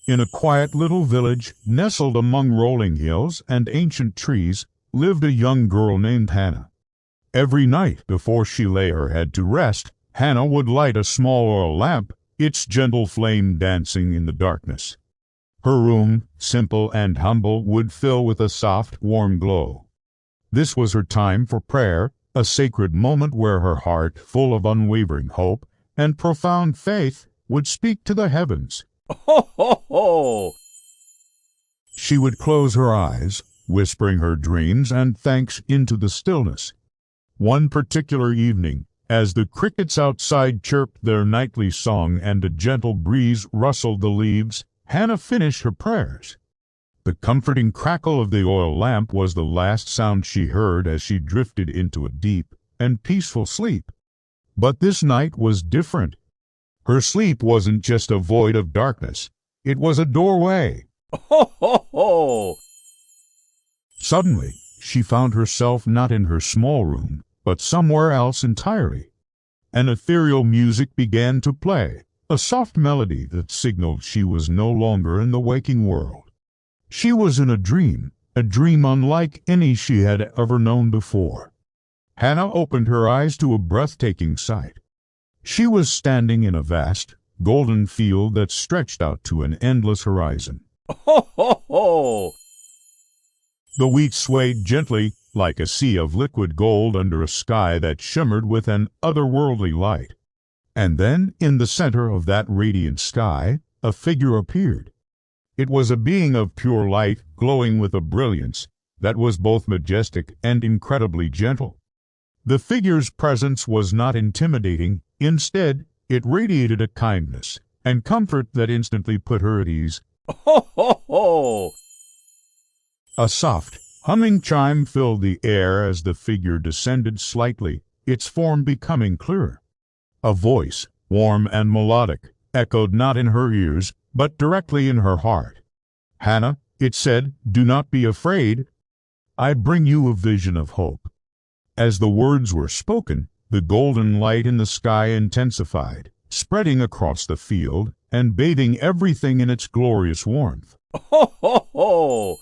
In a quiet little village, nestled among rolling hills and ancient trees, lived a young girl named Hannah. Every night, before she lay her head to rest, Hannah would light a small oil lamp, its gentle flame dancing in the darkness. Her room, simple and humble, would fill with a soft, warm glow. This was her time for prayer, a sacred moment where her heart, full of unwavering hope and profound faith, would speak to the heavens. Ho, ho, ho! She would close her eyes, whispering her dreams and thanks into the stillness. One particular evening, as the crickets outside chirped their nightly song and a gentle breeze rustled the leaves, Hannah finished her prayers. The comforting crackle of the oil lamp was the last sound she heard as she drifted into a deep and peaceful sleep. But this night was different. Her sleep wasn't just a void of darkness. It was a doorway. Ho, ho, ho! Suddenly, she found herself not in her small room, but somewhere else entirely. An ethereal music began to play, a soft melody that signaled she was no longer in the waking world. She was in a dream unlike any she had ever known before. Hannah opened her eyes to a breathtaking sight. She was standing in a vast, golden field that stretched out to an endless horizon. Ho, ho, ho! The wheat swayed gently, like a sea of liquid gold under a sky that shimmered with an otherworldly light. And then, in the center of that radiant sky, a figure appeared. It was a being of pure light, glowing with a brilliance that was both majestic and incredibly gentle. The figure's presence was not intimidating. Instead, it radiated a kindness and comfort that instantly put her at ease. Ho, ho, ho! A soft, humming chime filled the air as the figure descended slightly, its form becoming clearer. A voice, warm and melodic, echoed not in her ears, but directly in her heart. "Hannah," it said, "do not be afraid. I bring you a vision of hope." As the words were spoken, the golden light in the sky intensified, spreading across the field and bathing everything in its glorious warmth. Ho, ho, ho!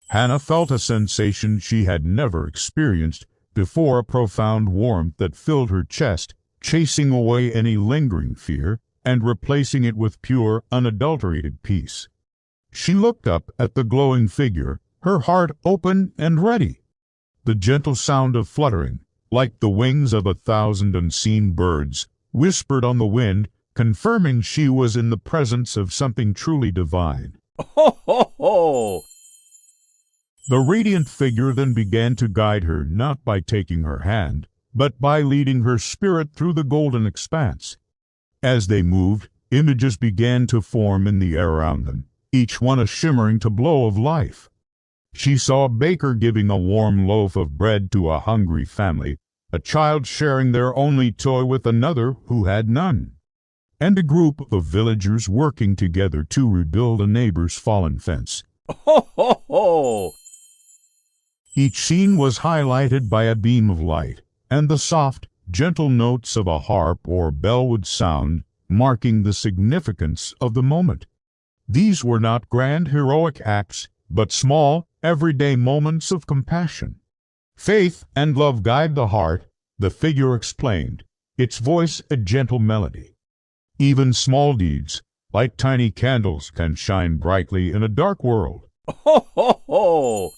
Hannah felt a sensation she had never experienced before, a profound warmth that filled her chest, chasing away any lingering fear and replacing it with pure, unadulterated peace. She looked up at the glowing figure, her heart open and ready. The gentle sound of fluttering, like the wings of 1,000 unseen birds, whispered on the wind, confirming she was in the presence of something truly divine. Ho, ho, ho! The radiant figure then began to guide her, not by taking her hand, but by leading her spirit through the golden expanse. As they moved, images began to form in the air around them, each one a shimmering tableau of life. She saw a baker giving a warm loaf of bread to a hungry family, a child sharing their only toy with another who had none, and a group of villagers working together to rebuild a neighbor's fallen fence. Ho, ho, ho! Each scene was highlighted by a beam of light, and the soft, gentle notes of a harp or bell would sound, marking the significance of the moment. These were not grand heroic acts, but small, everyday moments of compassion. Faith and love guide the heart, the figure explained, its voice a gentle melody. Even small deeds, like tiny candles, can shine brightly in a dark world. Ho, ho, ho!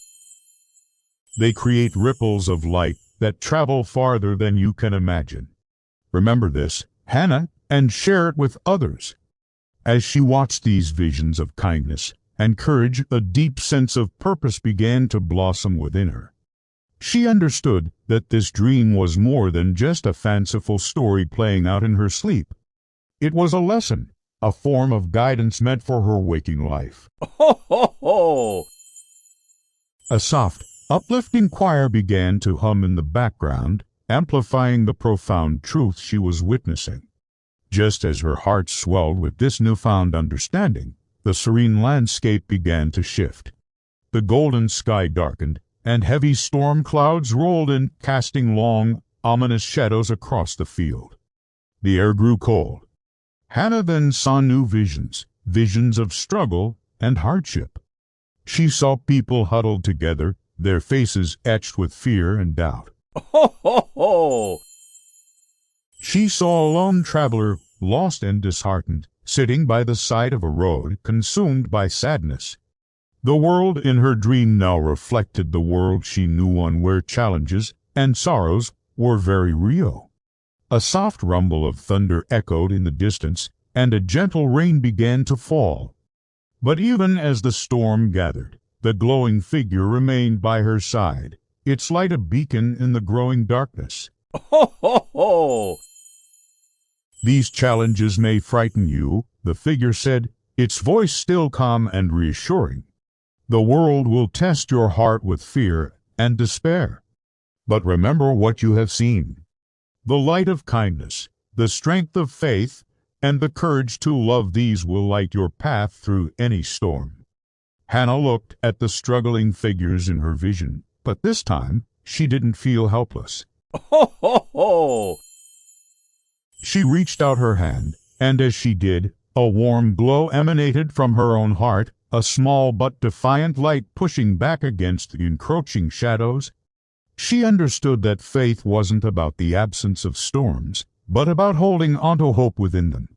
They create ripples of light that travel farther than you can imagine. Remember this, Hannah, and share it with others. As she watched these visions of kindness and courage, a deep sense of purpose began to blossom within her. She understood that this dream was more than just a fanciful story playing out in her sleep. It was a lesson, a form of guidance meant for her waking life. Ho, ho, ho! A soft, uplifting choir began to hum in the background, amplifying the profound truth she was witnessing. Just as her heart swelled with this newfound understanding, the serene landscape began to shift. The golden sky darkened, and heavy storm clouds rolled in, casting long, ominous shadows across the field. The air grew cold. Hannah then saw new visions, visions of struggle and hardship. She saw people huddled together, their faces etched with fear and doubt. Ho, ho, ho! She saw a lone traveler, lost and disheartened, sitting by the side of a road, consumed by sadness. The world in her dream now reflected the world she knew, one where challenges and sorrows were very real. A soft rumble of thunder echoed in the distance, and a gentle rain began to fall. But even as the storm gathered, the glowing figure remained by her side, its light a beacon in the growing darkness. Ho, ho, ho! "These challenges may frighten you," the figure said, its voice still calm and reassuring. "The world will test your heart with fear and despair. But remember what you have seen. The light of kindness, the strength of faith, and the courage to love, these will light your path through any storm." Hannah looked at the struggling figures in her vision, but this time she didn't feel helpless. Ho, ho, ho! She reached out her hand, and as she did, a warm glow emanated from her own heart, a small but defiant light pushing back against the encroaching shadows. She understood that faith wasn't about the absence of storms, but about holding onto hope within them.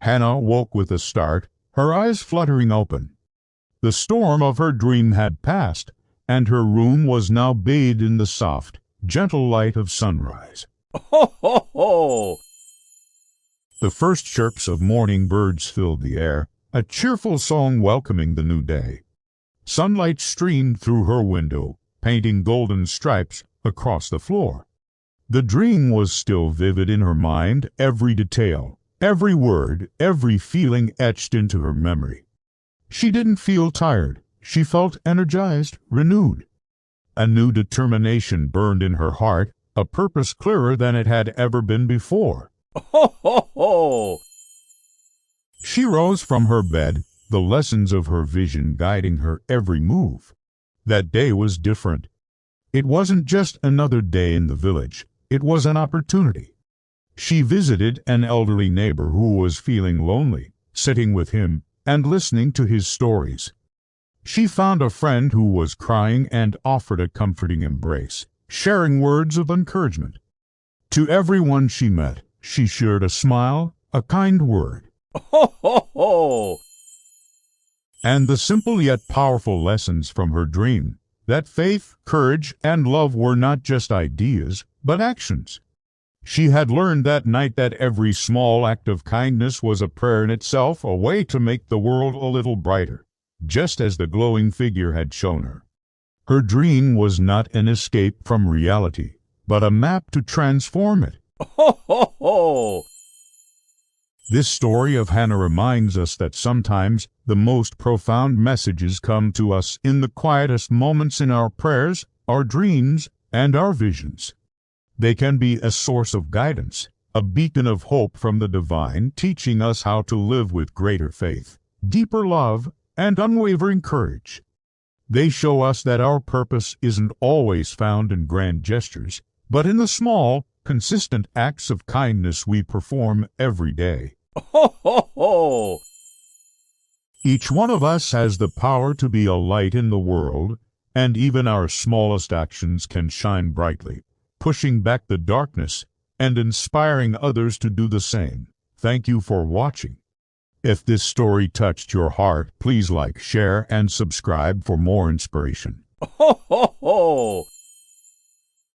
Hannah woke with a start, her eyes fluttering open. The storm of her dream had passed, and her room was now bathed in the soft, gentle light of sunrise. Ho, ho, ho! The first chirps of morning birds filled the air, a cheerful song welcoming the new day. Sunlight streamed through her window, painting golden stripes across the floor. The dream was still vivid in her mind, every detail, every word, every feeling etched into her memory. She didn't feel tired. She felt energized, renewed. A new determination burned in her heart, a purpose clearer than it had ever been before. Ho, ho, ho! She rose from her bed, the lessons of her vision guiding her every move. That day was different. It wasn't just another day in the village. It was an opportunity. She visited an elderly neighbor who was feeling lonely, sitting with him and listening to his stories. She found a friend who was crying and offered a comforting embrace, sharing words of encouragement. To everyone she met, she shared a smile, a kind word. Ho, ho, ho! And the simple yet powerful lessons from her dream, that faith, courage, and love were not just ideas, but actions. She had learned that night that every small act of kindness was a prayer in itself, a way to make the world a little brighter, just as the glowing figure had shown her. Her dream was not an escape from reality, but a map to transform it. Ho, ho, ho! This story of Hannah reminds us that sometimes the most profound messages come to us in the quietest moments, in our prayers, our dreams, and our visions. They can be a source of guidance, a beacon of hope from the divine, teaching us how to live with greater faith, deeper love, and unwavering courage. They show us that our purpose isn't always found in grand gestures, but in the small, consistent acts of kindness we perform every day. Ho, ho, ho! Each one of us has the power to be a light in the world, and even our smallest actions can shine brightly, pushing back the darkness and inspiring others to do the same. Thank you for watching. If this story touched your heart, please like, share, and subscribe for more inspiration. Ho, ho, ho!